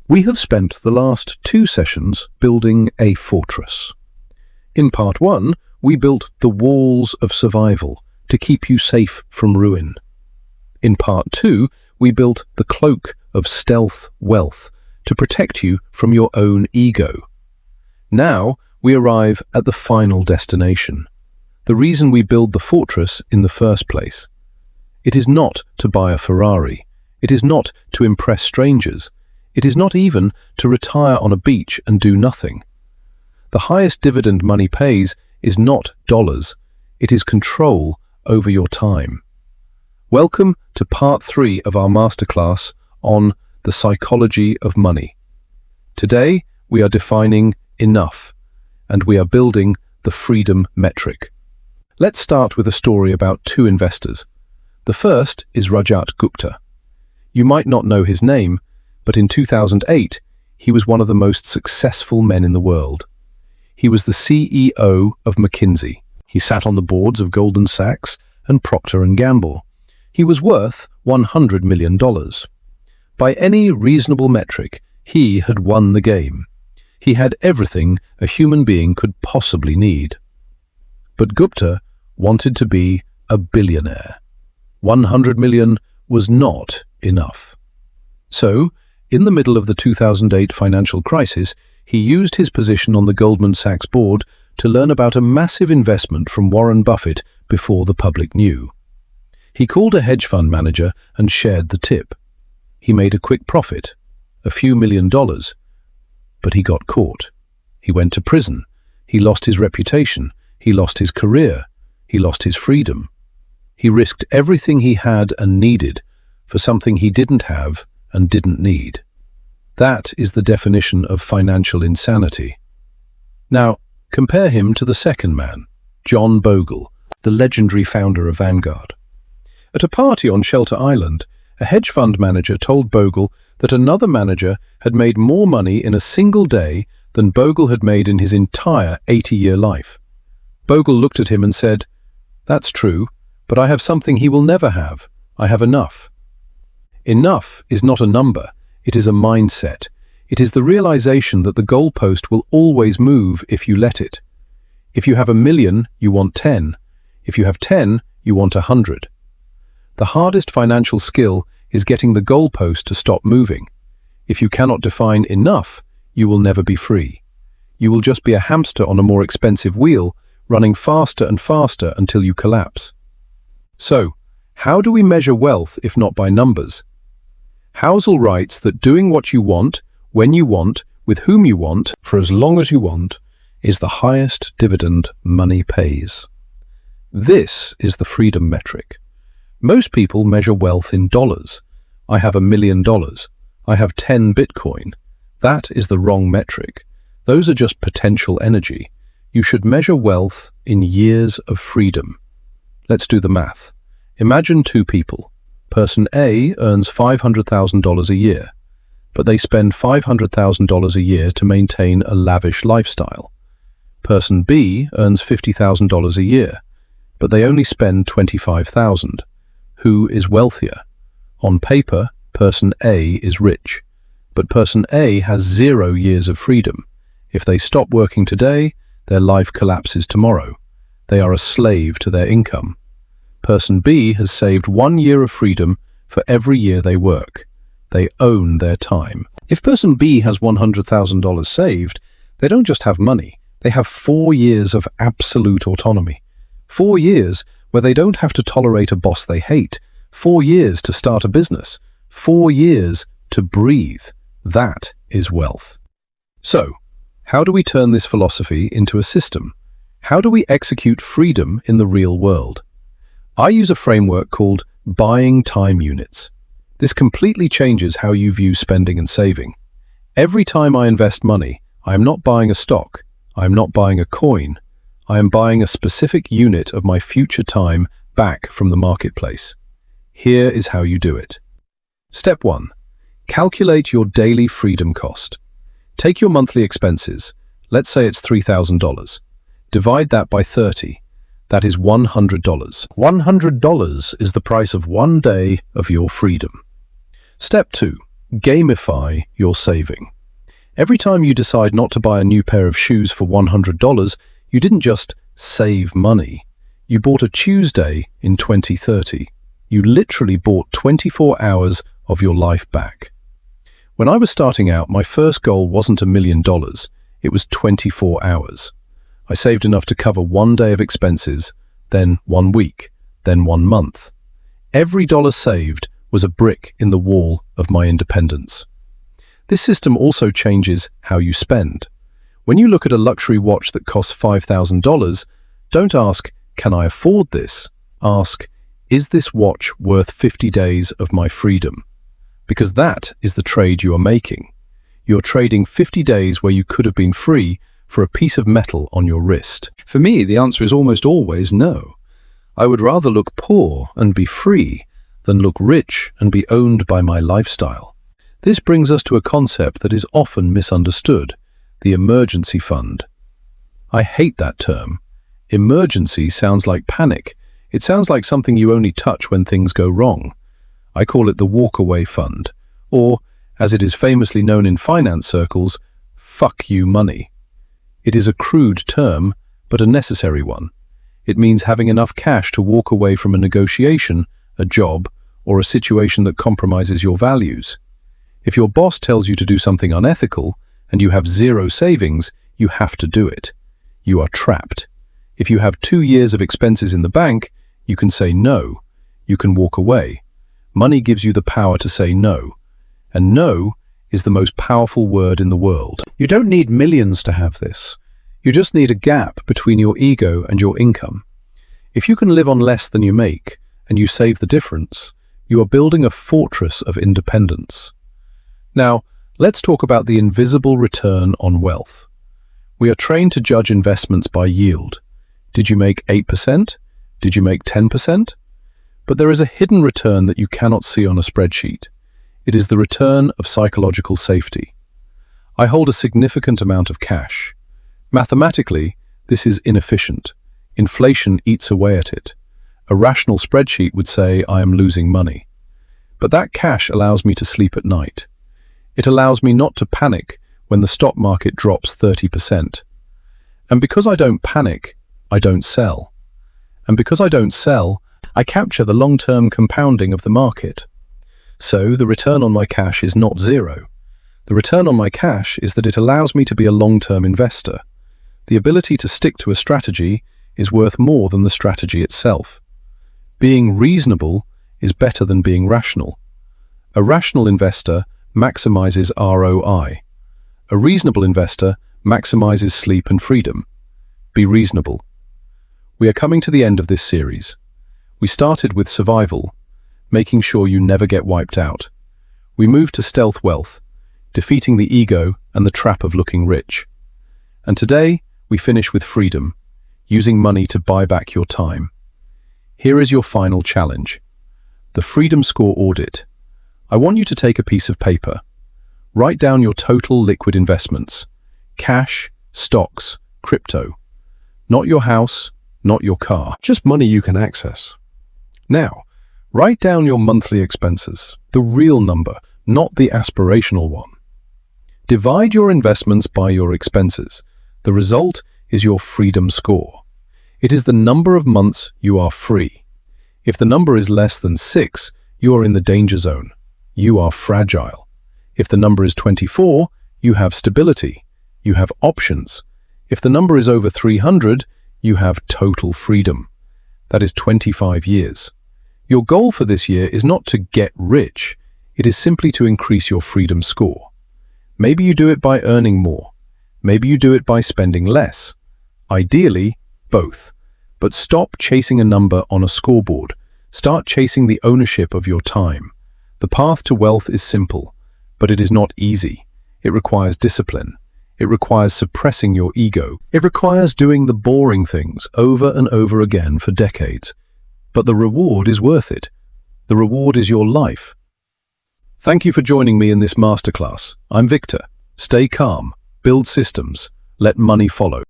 We have spent the last 2 sessions building a fortress. In part 1, we built the walls of survival to keep you safe from ruin. In part 2, we built the cloak of stealth wealth to protect you from your own ego. Now we arrive at the final destination, the reason we build the fortress in the first place. It is not to buy a Ferrari. It is not to impress strangers. It is not even to retire on a beach and do nothing. The highest dividend money pays is not dollars. It is control over your time. Welcome to part 3 of our masterclass on the psychology of money. Today, we are defining enough, and we are building the freedom metric. Let's start with a story about 2 investors. The first is Rajat Gupta. You might not know his name, but in 2008, he was one of the most successful men in the world. He was the CEO of McKinsey. He sat on the boards of Goldman Sachs and Procter & Gamble. He was worth $100 million. By any reasonable metric, he had won the game. He had everything a human being could possibly need. But Gupta wanted to be a billionaire. 100 million was not enough. So, in the middle of the 2008 financial crisis, he used his position on the Goldman Sachs board to learn about a massive investment from Warren Buffett before the public knew. He called a hedge fund manager and shared the tip. He made a quick profit, a few $1,000,000, but he got caught. He went to prison. He lost his reputation. He lost his career. He lost his freedom. He risked everything he had and needed for something he didn't have and didn't need. That is the definition of financial insanity. Now, compare him to the second man, John Bogle, the legendary founder of Vanguard. At a party on Shelter Island, a hedge fund manager told Bogle that another manager had made more money in a single day than Bogle had made in his entire 80-year life. Bogle looked at him and said, "That's true, but I have something he will never have. I have enough." Enough is not a number, it is a mindset. It is the realization that the goalpost will always move if you let it. If you have 1,000,000, you want 10. If you have 10, you want 100. The hardest financial skill is getting the goalpost to stop moving. If you cannot define enough, you will never be free. You will just be a hamster on a more expensive wheel, running faster and faster until you collapse. So, how do we measure wealth if not by numbers? Housel writes that doing what you want, when you want, with whom you want, for as long as you want, is the highest dividend money pays. This is the freedom metric. Most people measure wealth in dollars. I have $1,000,000. I have 10 Bitcoin. That is the wrong metric. Those are just potential energy. You should measure wealth in years of freedom. Let's do the math. Imagine 2 people. Person A earns $500,000 a year, but they spend $500,000 a year to maintain a lavish lifestyle. Person B earns $50,000 a year, but they only spend $25,000. Who is wealthier? On paper, person A is rich, but person A has 0 years of freedom. If they stop working today, their life collapses tomorrow. They are a slave to their income. Person B has saved 1 year of freedom for every year they work. They own their time. If person B has $100,000 saved, they don't just have money, they have 4 years of absolute autonomy. 4 years where they don't have to tolerate a boss they hate. 4 years to start a business. 4 years to breathe. That is wealth. So, how do we turn this philosophy into a system? How do we execute freedom in the real world? I use a framework called buying time units. This completely changes how you view spending and saving. Every time I invest money, I am not buying a stock. I am not buying a coin. I am buying a specific unit of my future time back from the marketplace. Here is how you do it. Step 1. Calculate your daily freedom cost. Take your monthly expenses. Let's say it's $3,000. Divide that by 30. That is $100. $100 is the price of 1 day of your freedom. Step 2. Gamify your saving. Every time you decide not to buy a new pair of shoes for $100, you didn't just save money. You bought a Tuesday in 2030. You literally bought 24 hours of your life back. When I was starting out, my first goal wasn't $1 million. It was 24 hours. I saved enough to cover 1 day of expenses, then 1 week, then 1 month. Every dollar saved was a brick in the wall of my independence. This system also changes how you spend. When you look at a luxury watch that costs $5,000, don't ask, "Can I afford this?" Ask, "Is this watch worth 50 days of my freedom?" Because that is the trade you are making. You're trading 50 days where you could have been free for a piece of metal on your wrist. For me, the answer is almost always no. I would rather look poor and be free than look rich and be owned by my lifestyle. This brings us to a concept that is often misunderstood, the emergency fund. I hate that term. Emergency sounds like panic. It sounds like something you only touch when things go wrong. I call it the walk-away fund, or, as it is famously known in finance circles, fuck you money. It is a crude term, but a necessary one. It means having enough cash to walk away from a negotiation, a job, or a situation that compromises your values. If your boss tells you to do something unethical and you have zero savings, you have to do it. You are trapped. If you have 2 years of expenses in the bank, you can say no. You can walk away. Money gives you the power to say no. And no is the most powerful word in the world. You don't need millions to have this. You just need a gap between your ego and your income. If you can live on less than you make and you save the difference, you are building a fortress of independence. Now, let's talk about the invisible return on wealth. We are trained to judge investments by yield. Did you make 8%? Did you make 10%? But there is a hidden return that you cannot see on a spreadsheet. It is the return of psychological safety. I hold a significant amount of cash. Mathematically, this is inefficient. Inflation eats away at it. A rational spreadsheet would say I am losing money. But that cash allows me to sleep at night. It allows me not to panic when the stock market drops 30%. And because I don't panic, I don't sell. And because I don't sell, I capture the long-term compounding of the market. So the return on my cash is not zero. The return on my cash is that it allows me to be a long-term investor. The ability to stick to a strategy is worth more than the strategy itself. Being reasonable is better than being rational. A rational investor maximizes ROI. A reasonable investor maximizes sleep and freedom. Be reasonable. We are coming to the end of this series. We started with survival, making sure you never get wiped out. We moved to stealth wealth, defeating the ego and the trap of looking rich. And today, we finish with freedom, using money to buy back your time. Here is your final challenge. The Freedom Score Audit. I want you to take a piece of paper. Write down your total liquid investments. Cash, stocks, crypto. Not your house, not your car. Just money you can access. Now, write down your monthly expenses, the real number, not the aspirational one. Divide your investments by your expenses. The result is your freedom score. It is the number of months you are free. If the number is less than 6, you are in the danger zone. You are fragile. If the number is 24, you have stability. You have options. If the number is over 300, you have total freedom. That is 25 years. Your goal for this year is not to get rich. It is simply to increase your freedom score. Maybe you do it by earning more. Maybe you do it by spending less. Ideally, both. But stop chasing a number on a scoreboard. Start chasing the ownership of your time. The path to wealth is simple, but it is not easy. It requires discipline. It requires suppressing your ego. It requires doing the boring things over and over again for decades. But the reward is worth it. The reward is your life. Thank you for joining me in this masterclass. I'm Victor. Stay calm, build systems, let money follow.